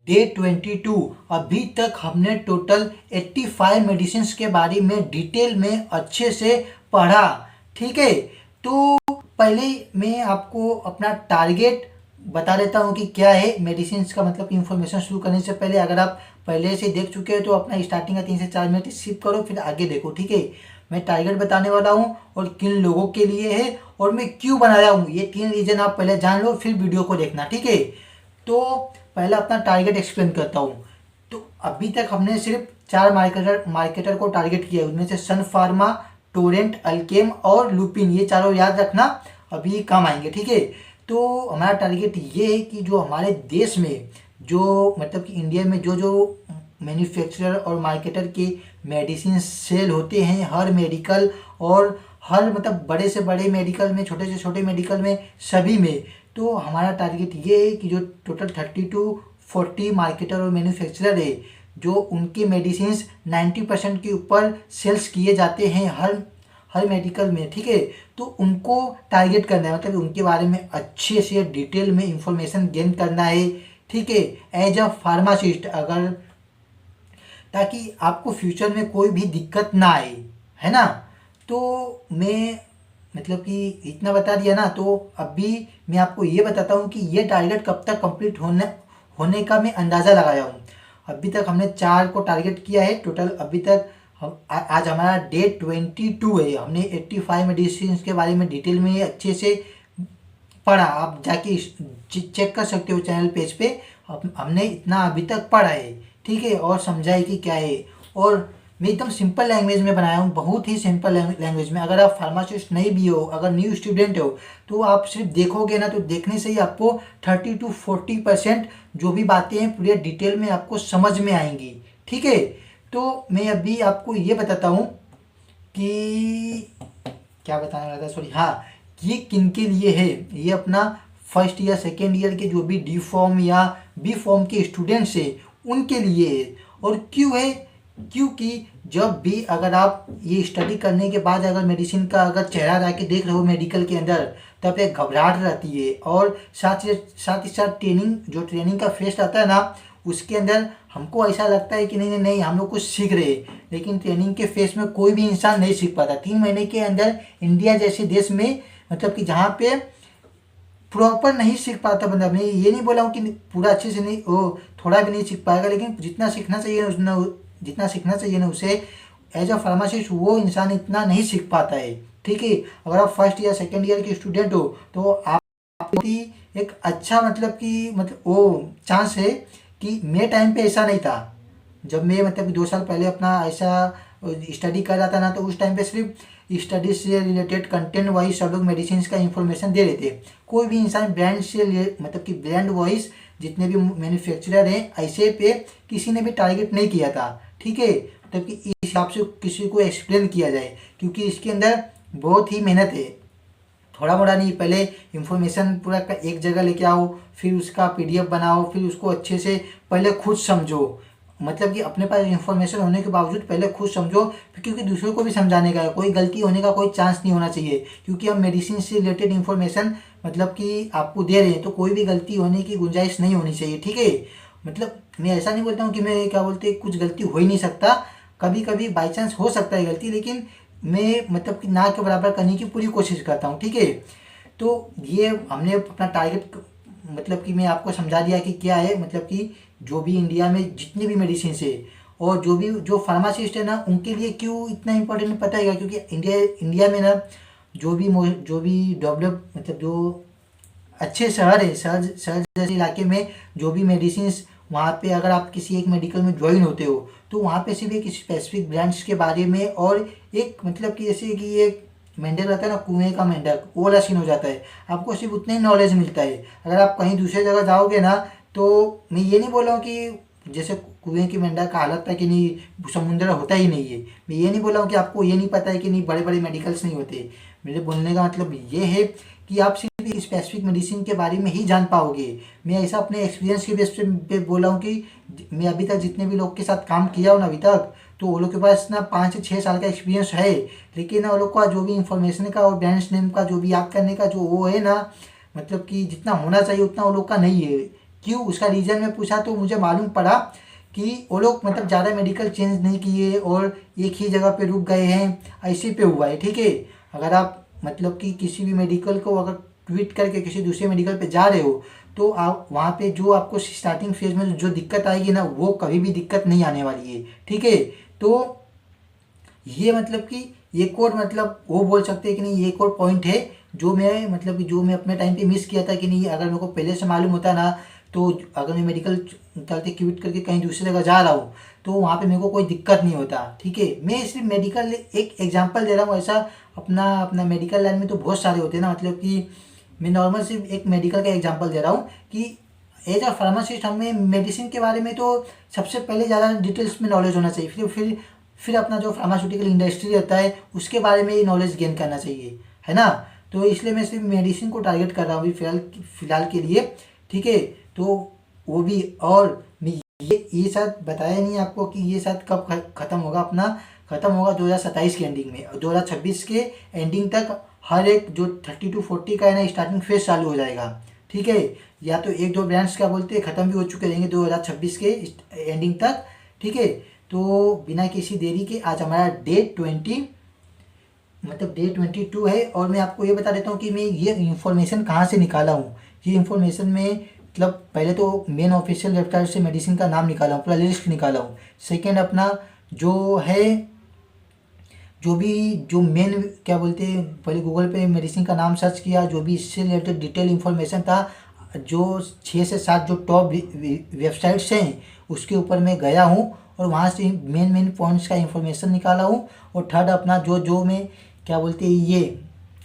Day 22। अभी तक हमने टोटल 85 मेडिसिन के बारे में डिटेल में अच्छे से पढ़ा। ठीक है, तो पहले मैं आपको अपना टारगेट बता देता हूँ कि क्या है मेडिसिन का, मतलब इन्फॉर्मेशन शुरू करने से पहले अगर आप पहले से देख चुके हो तो अपना स्टार्टिंग का 3 से 4 मिनट स्किप करो, फिर आगे देखो। ठीक है, मैं टारगेट बताने वाला हूँ और किन लोगों के लिए है और मैं क्यों बनाया हूँ, ये 3 रीजन आप पहले जान लो, फिर वीडियो को देखना। ठीक है, तो पहले अपना टारगेट एक्सप्लेन करता हूँ। तो अभी तक हमने सिर्फ 4 मार्केटर को टारगेट किया है, उनमें से सन फार्मा, टोरेंट, अल्केम और लुपिन, ये चारों याद रखना, अभी काम आएंगे। ठीक है, तो हमारा टारगेट ये है कि जो हमारे देश में जो मतलब कि इंडिया में जो जो मैन्युफैक्चरर और मार्केटर के मेडिसिन सेल होते हैं, हर मेडिकल और हर मतलब बड़े से बड़े मेडिकल में, छोटे से छोटे मेडिकल में, सभी में, तो हमारा टारगेट ये है कि जो टोटल 30 to 40 मार्केटर और मैन्युफैक्चरर है, जो उनके मेडिसिन 90% के ऊपर सेल्स किए जाते हैं हर मेडिकल में। ठीक है, तो उनको टारगेट करना है, मतलब उनके बारे में अच्छे से डिटेल में इंफॉर्मेशन गेन करना है। ठीक है, एज अ फार्मासिस्ट, अगर ताकि आपको फ्यूचर में कोई भी दिक्कत ना आए, है ना। तो मैं मतलब कि इतना बता दिया ना, तो अभी मैं आपको ये बताता हूँ कि ये टारगेट कब तक कंप्लीट होने का मैं अंदाज़ा लगाया हूँ। अभी तक हमने 4 को टारगेट किया है टोटल। अभी तक हम आज हमारा डे 22 है। हमने 85 मेडिसिन के बारे में डिटेल में अच्छे से पढ़ा, आप जाके चेक कर सकते हो चैनल पेज पे। हमने इतना अभी तक पढ़ा है। ठीक है, और समझा है कि क्या है, और मैं एकदम सिंपल लैंग्वेज में बनाया हूँ, बहुत ही सिंपल लैंग्वेज में। अगर आप फार्मासिस्ट नहीं भी हो, अगर न्यू स्टूडेंट हो, तो आप सिर्फ देखोगे ना, तो देखने से ही आपको 30 to 40% जो भी बातें हैं पूरे डिटेल में आपको समझ में आएंगी। ठीक है, तो मैं अभी आपको ये बताता हूँ कि क्या बताने वाला था, सॉरी, हाँ, ये किन के लिए है। ये अपना फर्स्ट या सेकेंड ईयर के जो भी डी फॉर्म या बी फॉर्म के स्टूडेंट्स हैं उनके लिए है। और क्यों है, क्योंकि जब भी अगर आप ये स्टडी करने के बाद अगर मेडिसिन का अगर चेहरा रह के देख रहे हो मेडिकल के अंदर, तब एक घबराहट रहती है, और साथ ही साथ ट्रेनिंग का फेस्ट आता है ना, उसके अंदर हमको ऐसा लगता है कि नहीं नहीं नहीं हम लोग कुछ सीख रहे हैं, लेकिन ट्रेनिंग के फेस में कोई भी इंसान नहीं सीख पाता। 3 महीने के अंदर इंडिया जैसे देश में, मतलब कि जहाँ पे प्रॉपर नहीं सीख पाता बंदा, मैं ये नहीं बोला हूँ कि पूरा अच्छे से नहीं, वो थोड़ा भी नहीं सीख पाएगा, लेकिन जितना सीखना चाहिए ना उसे एज अ फार्मासिस्ट वो इंसान इतना नहीं सीख पाता है। ठीक है, अगर आप फर्स्ट या सेकेंड ईयर के स्टूडेंट हो तो आप एक अच्छा मतलब वो चांस है कि मेरे टाइम पे ऐसा नहीं था। जब मैं मतलब कि 2 साल पहले अपना ऐसा स्टडी कर रहा था ना, तो उस टाइम पे सिर्फ स्टडी से रिलेटेड कंटेंट वाइज सब लोग मेडिसिन का इंफॉर्मेशन दे रहे थे। कोई भी इंसान ब्रांड से मतलब कि ब्रांड वाइज जितने भी मैन्युफैक्चरर हैं ऐसे पे किसी ने भी टारगेट नहीं किया था। ठीक है, मतलब कि इस हिसाब से किसी को एक्सप्लेन किया जाए, क्योंकि इसके अंदर बहुत ही मेहनत है, थोड़ा मोड़ा नहीं। पहले इन्फॉर्मेशन पूरा एक जगह लेके आओ, फिर उसका पीडीएफ बनाओ, फिर उसको अच्छे से पहले खुद समझो, मतलब कि अपने पास इन्फॉर्मेशन होने के बावजूद पहले खुद समझो, क्योंकि दूसरों को भी समझाने का है, कोई गलती होने का कोई चांस नहीं होना चाहिए, क्योंकि हम मेडिसिन से रिलेटेड इन्फॉर्मेशन मतलब कि आपको दे रहे हैं, तो कोई भी गलती होने की गुंजाइश नहीं होनी चाहिए। ठीक है, मतलब मैं ऐसा नहीं बोलता हूँ कि मैं क्या बोलते कुछ गलती हो ही नहीं सकता, कभी कभी बाई चांस हो सकता है गलती, लेकिन मैं मतलब कि ना के बराबर करने की पूरी कोशिश करता हूँ। ठीक है, तो ये हमने अपना टारगेट मतलब कि मैं आपको समझा दिया कि क्या है, मतलब कि जो भी इंडिया में जितने भी मेडिसिन है और जो फार्मासिस्ट है ना, उनके लिए क्यों इतना इम्पोर्टेंट पता है, क्योंकि इंडिया में ना जो भी डेवलप मतलब जो अच्छे शहर है, शहर जैसे इलाके में जो भी मेडिसिन, वहाँ पे अगर आप किसी एक मेडिकल में ज्वाइन होते हो, तो वहाँ पे सिर्फ एक स्पेसिफिक ब्रांड्स के बारे में और एक मतलब कि जैसे कि एक मेंढक रहता है ना, कुएं का मेंढक, वो वाला सीन हो जाता है, आपको सिर्फ उतना ही नॉलेज मिलता है। अगर आप कहीं दूसरे जगह जाओगे ना, तो मैं ये नहीं बोल रहा हूँ कि जैसे कुएं की मेंढक का हालत था कि नहीं समुद्र होता ही नहीं है, मैं ये नहीं बोल रहा हूँ कि आपको ये नहीं पता है कि नहीं बड़े बड़े मेडिकल्स नहीं होते। मेरे बोलने का मतलब ये है कि आप सिर्फ एक स्पेसिफिक मेडिसिन के बारे में ही जान पाओगे। मैं ऐसा अपने एक्सपीरियंस के बेस पे बोला हूँ कि मैं अभी तक जितने भी लोग के साथ काम किया हूँ ना अभी तक, तो वो लोग के पास ना 5 से 6 साल का एक्सपीरियंस है, लेकिन ना वो लोग का जो भी इंफॉर्मेशन का और ब्रांड्स नेम का जो भी याद करने का जो वो है ना, मतलब कि जितना होना चाहिए उतना वो लोग का नहीं है। क्यों, उसका रीज़न मैं पूछा तो मुझे मालूम पड़ा कि वो लोग मतलब ज़्यादा मेडिकल चेंज नहीं किए और एक ही जगह पे रुक गए हैं, ऐसे पे हुआ है। ठीक है, अगर आप मतलब कि किसी भी मेडिकल को अगर ट्वीट करके किसी दूसरे मेडिकल पे जा रहे हो तो आप वहाँ पे जो आपको स्टार्टिंग फेज में जो दिक्कत आएगी ना, वो कभी भी दिक्कत नहीं आने वाली है। ठीक है, तो ये मतलब कि एक और मतलब वो बोल सकते हैं कि नहीं, एक और पॉइंट है जो मैं मतलब कि जो मैं अपने टाइम पे मिस किया था कि नहीं, अगर मेरे को पहले से मालूम होता ना, तो अगर मैं मेडिकल करके क्विट करके कहीं दूसरी जगह जा रहा हूँ तो वहाँ पे मेरे को कोई दिक्कत नहीं होता। ठीक है, मैं सिर्फ मेडिकल एक एग्जांपल दे रहा हूँ, ऐसा अपना अपना मेडिकल लाइन में तो बहुत सारे होते हैं ना, मतलब कि मैं नॉर्मल सिर्फ एक मेडिकल का एग्जांपल दे रहा हूँ कि एज अ फार्मासिस्ट हमें मेडिसिन के बारे में तो सबसे पहले ज़्यादा डिटेल्स में नॉलेज होना चाहिए, फिर अपना जो फार्मास्यूटिकल इंडस्ट्री रहता है उसके बारे में नॉलेज गेन करना चाहिए, है ना। तो इसलिए मैं सिर्फ मेडिसिन को टारगेट कर रहा हूँ अभी फिलहाल के लिए। ठीक है, तो वो भी, और मैं ये शायद बताया नहीं आपको कि ये शायद कब ख़त्म होगा, अपना ख़त्म होगा 2027 के एंडिंग में, और 2026 के एंडिंग तक हर एक जो 30 to 40 का है ना स्टार्टिंग फेज चालू हो जाएगा। ठीक है, या तो एक दो ब्रांड्स क्या बोलते हैं ख़त्म भी हो चुके रहेंगे 2026 के एंडिंग तक। ठीक है, तो बिना किसी देरी के आज हमारा डे 22 है, और मैं आपको ये बता देता हूँ कि मैं ये इन्फॉर्मेशन कहाँ से निकाला हूँ। ये इन्फॉर्मेशन में मतलब पहले तो मेन ऑफिशियल वेबसाइट से मेडिसिन का नाम निकाला हूँ, पूरा लिस्ट निकाला हूँ। सेकेंड अपना जो है जो मेन क्या बोलते हैं, पहले गूगल पे मेडिसिन का नाम सर्च किया, जो भी इससे रिलेटेड डिटेल इन्फॉर्मेशन था, जो 6 से 7 जो टॉप वेबसाइट्स हैं उसके ऊपर मैं गया हूँ और वहाँ से मेन पॉइंट्स का इन्फॉर्मेशन निकाला हूँ। और थर्ड अपना जो मैं क्या बोलते हैं ये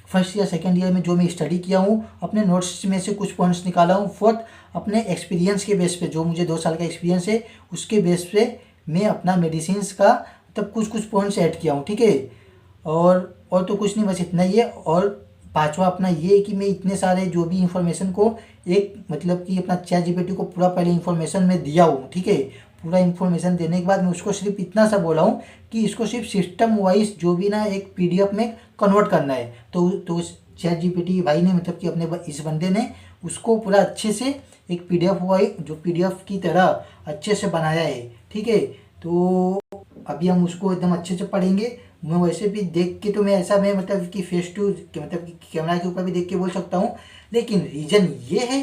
फर्स्ट या सेकेंड ईयर में जो मैं स्टडी किया हूँ अपने नोट्स में से कुछ पॉइंट्स निकाला हूँ। फोर्थ अपने एक्सपीरियंस के बेस पे, जो मुझे 2 साल का एक्सपीरियंस है उसके बेस पे मैं अपना मेडिसिन्स का तब कुछ पॉइंट्स ऐड किया हूँ। ठीक है, और तो कुछ नहीं, बस इतना ही है। और पांचवा अपना ये है कि मैं इतने सारे जो भी इंफॉर्मेशन को एक मतलब कि अपना चैट जीपीटी को पूरा पहले इंफॉर्मेशन में दिया हूँ। ठीक है, पूरा इन्फॉर्मेशन देने के बाद मैं उसको सिर्फ इतना सा बोला हूँ कि इसको सिर्फ सिस्टम वाइज जो भी ना एक पीडीएफ में कन्वर्ट करना है। तो उस चैट जीपीटी भाई ने मतलब कि अपने इस बंदे ने उसको पूरा अच्छे से एक पीडीएफ वाइज जो पीडीएफ की तरह अच्छे से बनाया है। ठीक है, तो अभी हम उसको एकदम अच्छे से पढ़ेंगे। मैं वैसे भी देख के तो मैं ऐसा मैं मतलब कि फेस टू मतलब कि कैमरा के ऊपर भी देख के बोल सकता हूँ, लेकिन रीज़न ये है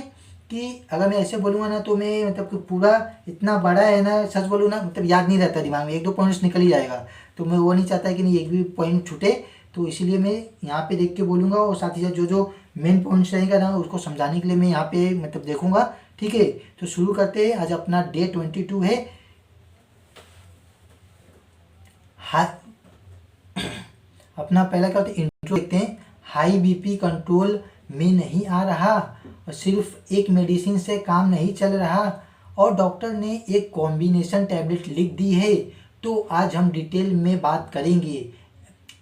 कि अगर मैं ऐसे बोलूँगा ना तो मैं मतलब कि पूरा इतना बड़ा है ना, सच बोलूँ ना मतलब याद नहीं रहता दिमाग में, एक दो पॉइंट्स निकल ही जाएगा। तो मैं वो नहीं चाहता कि नहीं एक भी पॉइंट छूटे, तो इसीलिए मैं यहाँ पे देख के बोलूँगा और साथ ही साथ जो मेन पॉइंट्स रहेगा ना उसको समझाने के लिए मैं यहाँ पे मतलब देखूँगा। ठीक है, तो शुरू करते हैं। आज अपना डे 22 है। अपना पहला क्या होता है, इंट्रो देखते हैं। हाई बीपी कंट्रोल में नहीं आ रहा और सिर्फ एक मेडिसिन से काम नहीं चल रहा और डॉक्टर ने एक कॉम्बिनेशन टैबलेट लिख दी है, तो आज हम डिटेल में बात करेंगे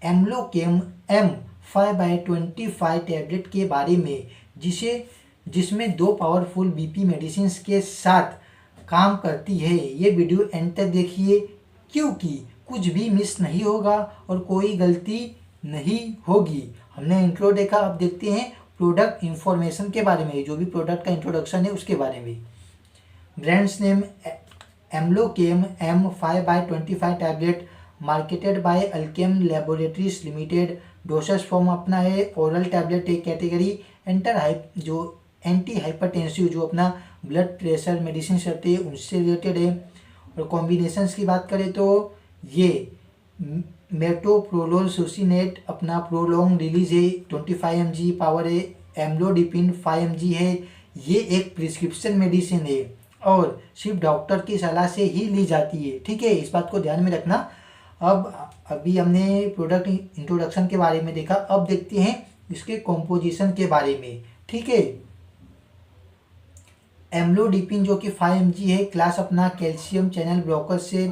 एम्लोकेम M5/25 टैबलेट के बारे में, जिसमें 2 पावरफुल बीपी मेडिसिन के साथ काम करती है। ये वीडियो एंड तक देखिए क्योंकि कुछ भी मिस नहीं होगा और कोई गलती नहीं होगी। हमने इंट्रो देखा, अब देखते हैं प्रोडक्ट इंफॉर्मेशन के बारे में, जो भी प्रोडक्ट का इंट्रोडक्शन है उसके बारे में। ब्रांड्स नेम एम्लोकेम M5/25 tablet marketed by Alkem laboratories limited. Dosage form अपना है ओरल टैबलेट एक कैटेगरी। जो एंटी हाइपरटेंसिव जो अपना ब्लड प्रेशर मेडिसिन रहती है उनसे रिलेटेड है। और कॉम्बिनेशंस की बात करें तो ये मेटोप्रोलोल सोसिनेट अपना प्रोलॉन्ग रिलीज है 25 mg पावर है। एम्लोडिपिन 5 mg है। ये एक प्रिस्क्रिप्शन मेडिसिन है और सिर्फ डॉक्टर की सलाह से ही ली जाती है। ठीक है, इस बात को ध्यान में रखना। अभी हमने प्रोडक्ट इंट्रोडक्शन के बारे में देखा, अब देखते हैं इसके कॉम्पोजिशन के बारे में। ठीक है, एम्लोडिपिन जो कि 5 mg है, क्लास अपना कैल्शियम चैनल ब्लॉकर से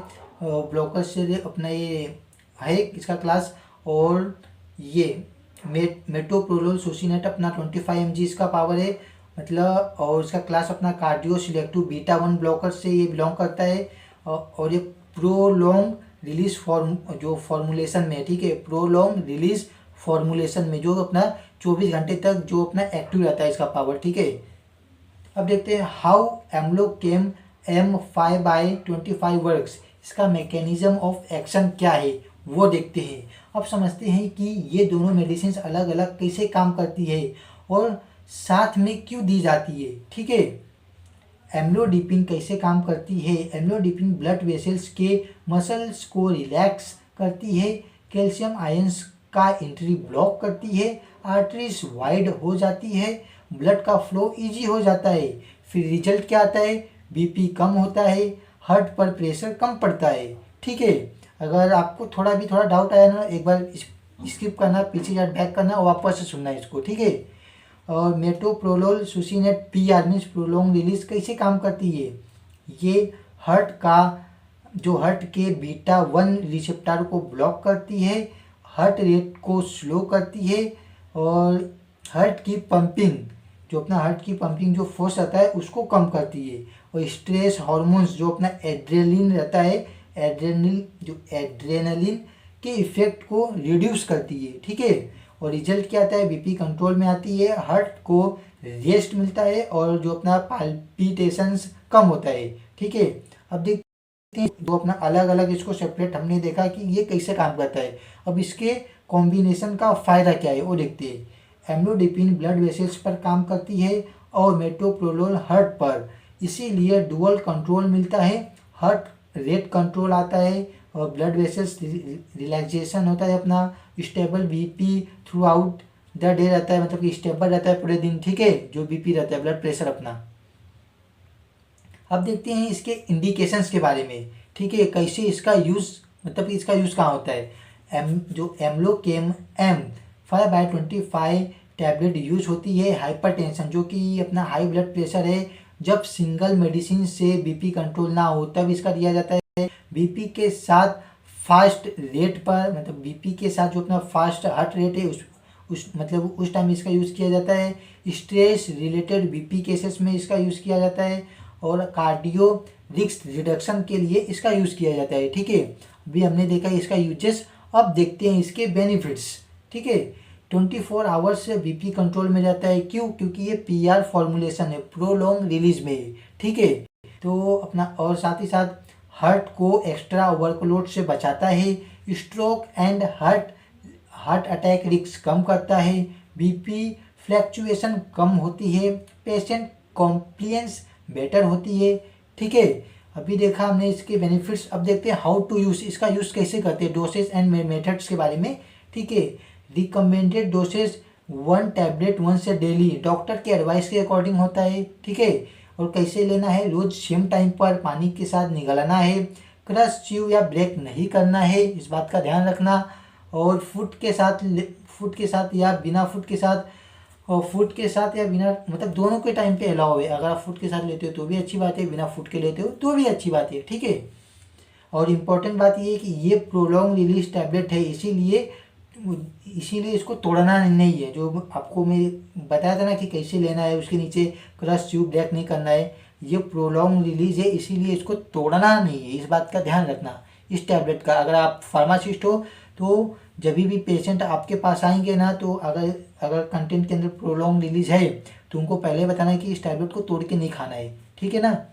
अपना ये है इसका क्लास। और ये मेटोप्रोलोल सोसिनेट अपना 25 mg इसका पावर है मतलब, और इसका क्लास अपना कार्डियो सिलेक्टिव बीटा 1 ब्लॉकर से ये बिलोंग करता है। और ये प्रोलॉन्ग रिलीज फॉर्मुलेशन में, ठीक है, प्रोलॉन्ग रिलीज फॉर्मुलेशन में जो अपना 24 घंटे तक जो अपना एक्टिव रहता है इसका पावर। ठीक है, अब देखते हैं हाउ एम्लोकेम M5/25 वर्क्स, इसका मैकेनिज्म ऑफ एक्शन क्या है वो देखते हैं। अब समझते हैं कि ये दोनों मेडिसिन अलग अलग कैसे काम करती है और साथ में क्यों दी जाती है। ठीक है, एम्लोडिपिन कैसे काम करती है। एम्लोडिपिन ब्लड वेसल्स के मसल्स को रिलैक्स करती है, कैल्शियम आयंस का एंट्री ब्लॉक करती है, आर्टरीज वाइड हो जाती है, ब्लड का फ्लो इजी हो जाता है। फिर रिजल्ट क्या आता है, बीपी कम होता है, हार्ट पर प्रेशर कम पड़ता है। ठीक है, अगर आपको थोड़ा डाउट आया ना, एक बार स्किप करना, पीछे जा बैक करना और वापस से सुनना इसको। ठीक है, और metoprolol succinate PR means prolong release कैसे काम करती है। ये हार्ट के बीटा 1 रिसेप्टर को ब्लॉक करती है, हार्ट रेट को स्लो करती है और हार्ट की पंपिंग जो फोर्स रहता है उसको कम करती है। और स्ट्रेस हार्मोन्स जो अपना एड्रेनलिन रहता है, एड्रेनलिन के इफेक्ट को रिड्यूस करती है। ठीक है, और रिजल्ट क्या आता है, बीपी कंट्रोल में आती है, हार्ट को रेस्ट मिलता है और जो अपना पाल्पिटेशंस कम होता है। ठीक है, अब देखते हैं जो अपना अलग अलग इसको सेपरेट हमने देखा कि ये कैसे काम करता है। अब इसके कॉम्बिनेशन का फ़ायदा क्या है वो देखते हैं। एम्लोडिपिन ब्लड वेसल्स पर काम करती है और मेटोप्रोलोल हार्ट पर, इसीलिए डुअल कंट्रोल मिलता है। हार्ट रेट कंट्रोल आता है और ब्लड वेसल्स रिलैक्सेशन होता है, अपना stable BP through out the day रहता है, मतलब कि स्टेबल रहता है पूरे दिन। ठीक है, जो बीपी रहता है, ब्लड प्रेशर अपना। अब देखते हैं इसके इंडिकेशंस के बारे में। ठीक है, कैसे इसका यूज़, मतलब कि इसका यूज़ कहाँ होता है। जो एम्लोकेम M5/25 टैबलेट यूज होती है हाइपरटेंशन, जो कि अपना हाई ब्लड प्रेशर है, जब सिंगल मेडिसिन से बीपी कंट्रोल ना हो तब इसका दिया जाता है। बीपी के साथ फास्ट रेट पर, मतलब बीपी के साथ जो अपना फास्ट हार्ट रेट है उस टाइम इसका यूज़ किया जाता है। स्ट्रेस रिलेटेड बीपी केसेस में इसका यूज़ किया जाता है और कार्डियो रिस्क रिडक्शन के लिए इसका यूज़ किया जाता है। ठीक है, अभी हमने देखा इसका यूजेस, अब देखते हैं इसके बेनिफिट्स। ठीक है, 24 आवर्स से बीपी कंट्रोल में जाता है। क्यों, क्योंकि ये PR फॉर्मुलेशन है, प्रोलॉन्ग रिलीज में है। ठीक है, तो अपना और साथ ही साथ हार्ट को एक्स्ट्रा वर्कलोड से बचाता है, stroke and heart attack risk कम करता है, बीपी फ्लैक्चुएशन कम होती है, पेशेंट कॉम्प्लियंस बेटर होती है। ठीक है, अभी देखा हमने इसके बेनिफिट्स। अब देखते हैं हाउ टू यूज़, इसका यूज़ कैसे करते हैं, डोसेज एंड मेथड्स के बारे में। ठीक है, रिकमेंडेड डोसेज 1 टैबलेट 1 से डेली, डॉक्टर के एडवाइस के अकॉर्डिंग होता है। ठीक है, और कैसे लेना है, रोज सेम टाइम पर पानी के साथ निगलना है, क्रश च्यू या ब्रेक नहीं करना है, इस बात का ध्यान रखना। और फूड के साथ या बिना मतलब दोनों के टाइम पे अलाउ है। अगर आप फूड के साथ लेते हो तो भी अच्छी बात है, बिना फूड के लेते हो तो भी अच्छी बात है। ठीक है, और इम्पोर्टेंट बात ये है कि ये प्रोलॉन्ग रिलीज टैबलेट है, इसीलिए इसको तोड़ना नहीं है। जो आपको मैं बताया था ना कि कैसे लेना है, उसके नीचे क्रश च्यू ब्रेक नहीं करना है, ये प्रोलॉन्ग रिलीज है, इसीलिए इसको तोड़ना नहीं है, इस बात का ध्यान रखना इस टैबलेट का। अगर आप फार्मासिस्ट हो तो जब भी पेशेंट आपके पास आएंगे ना, तो अगर कंटेंट के अंदर प्रोलॉन्ग रिलीज है तो उनको पहले बताना है कि इस टैबलेट को तोड़ के नहीं खाना है। ठीक है ना,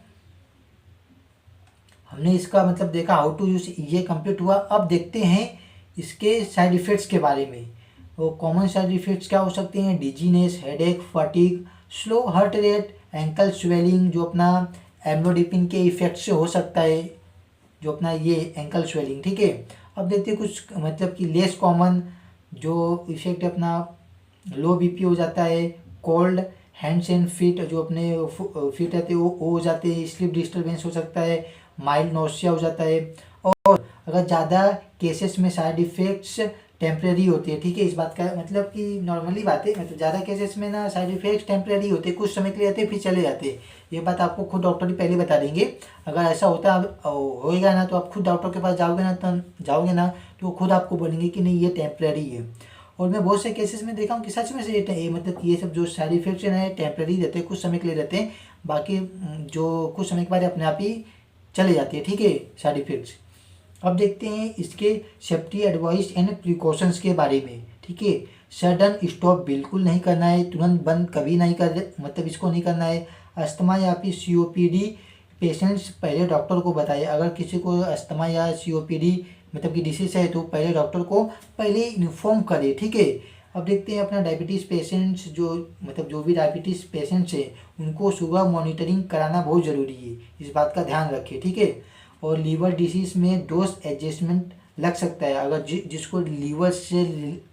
हमने इसका मतलब देखा हाउ टू यूज, ये कंप्लीट हुआ। अब देखते हैं इसके साइड इफ़ेक्ट्स के बारे में। वो कॉमन साइड इफ़ेक्ट्स क्या हो सकते हैं, dizziness, headache, fatigue, slow heart rate, ankle swelling, जो अपना एम्लोडिपिन के इफेक्ट से हो सकता है, जो अपना ये एंकल स्वेलिंग। ठीक है, अब देखते हैं कुछ मतलब कि लेस कॉमन जो इफेक्ट अपना, लो बीपी हो जाता है, कोल्ड हैंड्स एंड फीट, जो अपने फीट रहते हैं वो हो जाते हैं, स्लीप डिस्टर्बेंस हो सकता है, माइल्ड नोसिया हो जाता है। और अगर ज़्यादा केसेस में साइड इफ़ेक्ट्स टेम्प्रेरी होती है। ठीक है, इस बात का मतलब कि नॉर्मली बात है, मतलब ज़्यादा केसेस में ना साइड इफ़ेक्ट्स टेम्प्रेरी होते हैं, कुछ समय के लिए आते हैं फिर चले जाते हैं। ये बात आपको खुद डॉक्टर ही पहले बता देंगे। अगर ऐसा होता होएगा ना तो आप खुद डॉक्टर के पास जाओगे ना तो खुद आपको बोलेंगे कि नहीं ये टेम्प्रेरी है। और मैं बहुत से केसेस में देखा हूँ कि सच में से ये मतलब कि ये सब जो साइड इफेक्ट्स हैं टेम्प्रेरी रहते हैं, कुछ समय के लिए रहते हैं, बाकी जो कुछ समय के बाद अपने आप ही चले जाती है। ठीक है, साइड इफेक्ट्स। अब देखते हैं इसके सेफ्टी एडवाइस एंड प्रिकॉशंस के बारे में। ठीक है, सडन स्टॉप बिल्कुल नहीं करना है, तुरंत बंद कभी नहीं कर, मतलब इसको नहीं करना है। अस्थमा या फिर COPD पेशेंट्स पहले डॉक्टर को बताए। अगर किसी को अस्थमा या COPD मतलब कि डिसीज है तो पहले डॉक्टर को पहले इन्फॉर्म करे, ठीक है। अब देखते हैं अपना डायबिटीज़ पेशेंट्स जो भी डायबिटीज़ पेशेंट्स है उनको सुबह मॉनिटरिंग कराना बहुत ज़रूरी है, इस बात का ध्यान रखें, ठीक है। और लीवर डिसीज़ में डोज एडजस्टमेंट लग सकता है। अगर जिसको लीवर से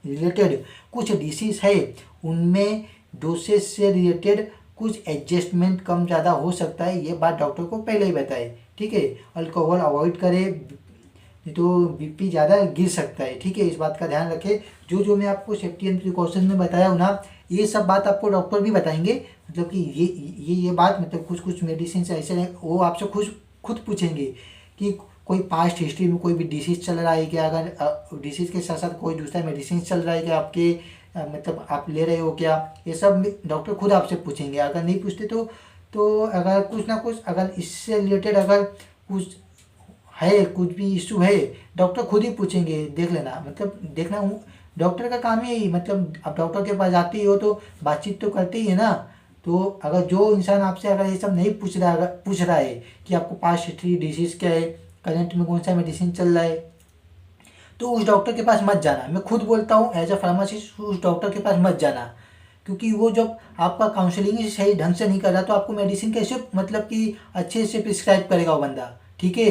रिलेटेड कुछ डिसीज़ है उनमें डोसेज से रिलेटेड कुछ एडजस्टमेंट कम ज़्यादा हो सकता है, ये बात डॉक्टर को पहले ही बताए, ठीक है। अल्कोहल अवॉइड करें, नहीं तो BP ज़्यादा गिर सकता है, ठीक है, इस बात का ध्यान रखें। जो मैं आपको सेफ्टी एंड प्रिकॉशन में बताया हूँ ना, ये सब बात आपको डॉक्टर भी बताएंगे। मतलब कि ये बात मतलब कुछ मेडिसिन ऐसे हैं वो आपसे खुद पूछेंगे कि कोई पास्ट हिस्ट्री में कोई भी डिसीज़ चल रहा है क्या, अगर डिसीज़ के साथ साथ कोई दूसरा मेडिसिन चल रहा है क्या आपके मतलब आप ले रहे हो क्या, ये सब डॉक्टर खुद आपसे पूछेंगे। अगर नहीं पूछते तो अगर कुछ ना कुछ अगर इससे रिलेटेड अगर कुछ है, कुछ भी इशू है, डॉक्टर खुद ही पूछेंगे, देख लेना। मतलब देखना डॉक्टर का काम ही मतलब अब डॉक्टर के पास जाते ही हो तो बातचीत तो करते ही है ना। तो अगर जो इंसान आपसे अगर ये सब नहीं पूछ रहा है कि आपको पास्ट हिस्ट्री, डिसीज़ क्या है, करंट में कौन सा मेडिसिन चल रहा है, तो उस डॉक्टर के पास मत जाना। मैं खुद बोलता हूँ एज अ फार्मासिस्ट, उस डॉक्टर के पास मत जाना, क्योंकि वो जब आपका काउंसलिंग ही सही ढंग से नहीं कर रहा तो आपको मेडिसिन कैसे मतलब कि अच्छे से प्रिस्क्राइब करेगा वो बंदा, ठीक है।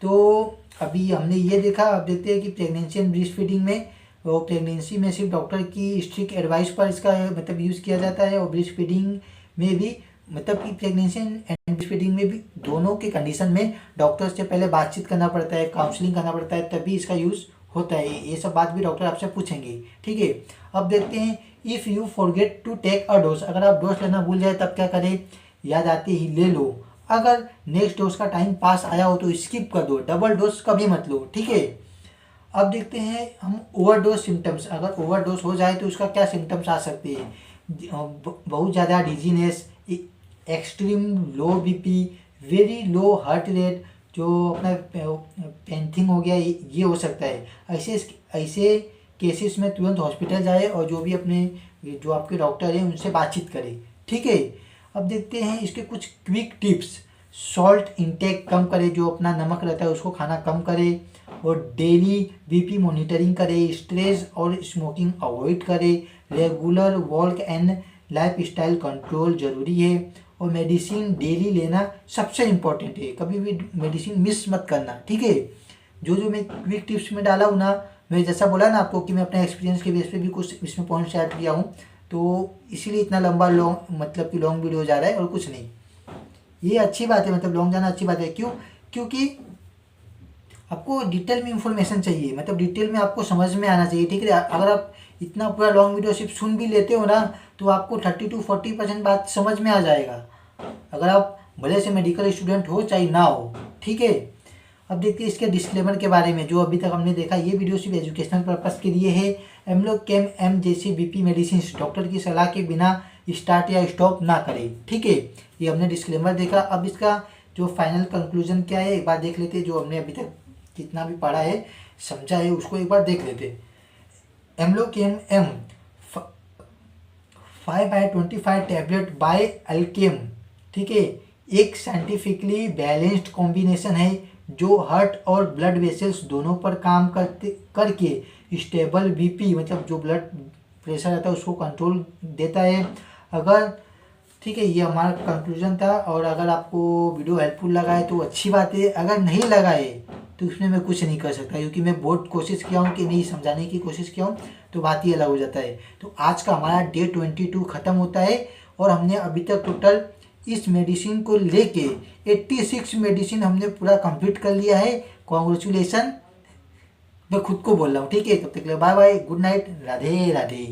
तो अभी हमने ये देखा, अब देखते हैं कि प्रेगनेंसी एंड ब्रेस्ट फीडिंग में, वो प्रेगनेंसी में सिर्फ डॉक्टर की स्ट्रिक्ट एडवाइस पर इसका मतलब यूज़ किया जाता है, और ब्रेस्ट फीडिंग में भी मतलब कि प्रेगनेंसी एंड ब्रेस्ट फीडिंग में भी दोनों के कंडीशन में डॉक्टर से पहले बातचीत करना पड़ता है, काउंसलिंग करना पड़ता है, तभी इसका यूज़ होता है। ये सब बात भी डॉक्टर आपसे पूछेंगे, ठीक है। अब देखते हैं if you forget to take a dose, अगर आप डोज लेना भूल जाए तब क्या करें, याद आते ही ले लो। अगर नेक्स्ट डोज का टाइम पास आया हो तो स्किप कर दो, डबल डोज कभी मत लो, ठीक है। अब देखते हैं हम ओवरडोज सिम्टम्स, अगर ओवरडोज हो जाए तो उसका क्या सिम्टम्स आ सकते हैं। बहुत ज़्यादा dizziness, extreme low BP, very low heart rate, जो अपना पेंथिंग हो गया, ये हो सकता है। ऐसे केसेस में तुरंत हॉस्पिटल जाए और जो आपके डॉक्टर हैं उनसे बातचीत करें, ठीक है। अब देखते हैं इसके कुछ क्विक टिप्स। सॉल्ट इंटेक कम करे, जो अपना नमक रहता है उसको खाना कम करे, और डेली BP मॉनिटरिंग करे, स्ट्रेस और स्मोकिंग अवॉइड करे, regular walk and lifestyle control जरूरी है, और मेडिसिन डेली लेना सबसे इम्पोर्टेंट है, कभी भी मेडिसिन मिस मत करना, ठीक है। जो मैं क्विक टिप्स में डाला हूँ ना, मैं जैसा बोला ना आपको कि मैं अपने एक्सपीरियंस के बेस पे भी कुछ इसमें पॉइंट्स ऐड किया हूँ, तो इसीलिए इतना लंबा मतलब कि लॉन्ग वीडियो जा रहा है और कुछ नहीं। ये अच्छी बात है, मतलब लॉन्ग जाना अच्छी बात है, क्योंकि आपको डिटेल में इंफॉर्मेशन चाहिए, मतलब डिटेल में आपको समझ में आना चाहिए, ठीक है। अगर आप इतना पूरा लॉन्ग वीडियो सिर्फ सुन भी लेते हो ना तो आपको 30 to 40% बात समझ में आ जाएगा, अगर आप भले से मेडिकल स्टूडेंट हो चाहे ना हो, ठीक है। अब देखते हैं इसके डिस्क्लेमर के बारे में। जो अभी तक हमने देखा, ये वीडियो सिर्फ एजुकेशनल पर्पस के लिए है। एम्लोकेम जैसी BP मेडिसिन डॉक्टर की सलाह के बिना स्टार्ट या स्टॉप ना करें, ठीक है। ये हमने डिस्क्लेमर देखा। अब इसका जो फाइनल कंक्लूजन क्या है एक बार देख लेते हैं। जो हमने अभी तक जितना भी पढ़ा है समझा है उसको एक बार देख लेते हैं। एम्लोकेम 5/25 टैबलेट बाय अल्केम, ठीक है, एक साइंटिफिकली बैलेंस्ड कॉम्बिनेशन है जो हार्ट और ब्लड वेसल्स दोनों पर काम करके स्टेबल BP मतलब जो ब्लड प्रेशर रहता है उसको कंट्रोल देता है। अगर ठीक है, ये हमारा कंक्लूजन था। और अगर आपको वीडियो हेल्पफुल लगा है तो अच्छी बात है, अगर नहीं लगा है तो उसमें मैं कुछ नहीं कर सकता, क्योंकि मैं बहुत कोशिश किया हूँ कि नहीं समझाने की कोशिश किया हूँ, तो बात ही अलग हो जाता है। तो आज का हमारा डे 22 ख़त्म होता है और हमने अभी तक टोटल इस मेडिसिन को लेके 86 मेडिसिन हमने पूरा कंप्लीट कर लिया है। कॉन्ग्रेचुलेसन, मैं खुद को बोल रहा हूँ, ठीक है। तब तक के लिए bye bye, good night, Radhe Radhe.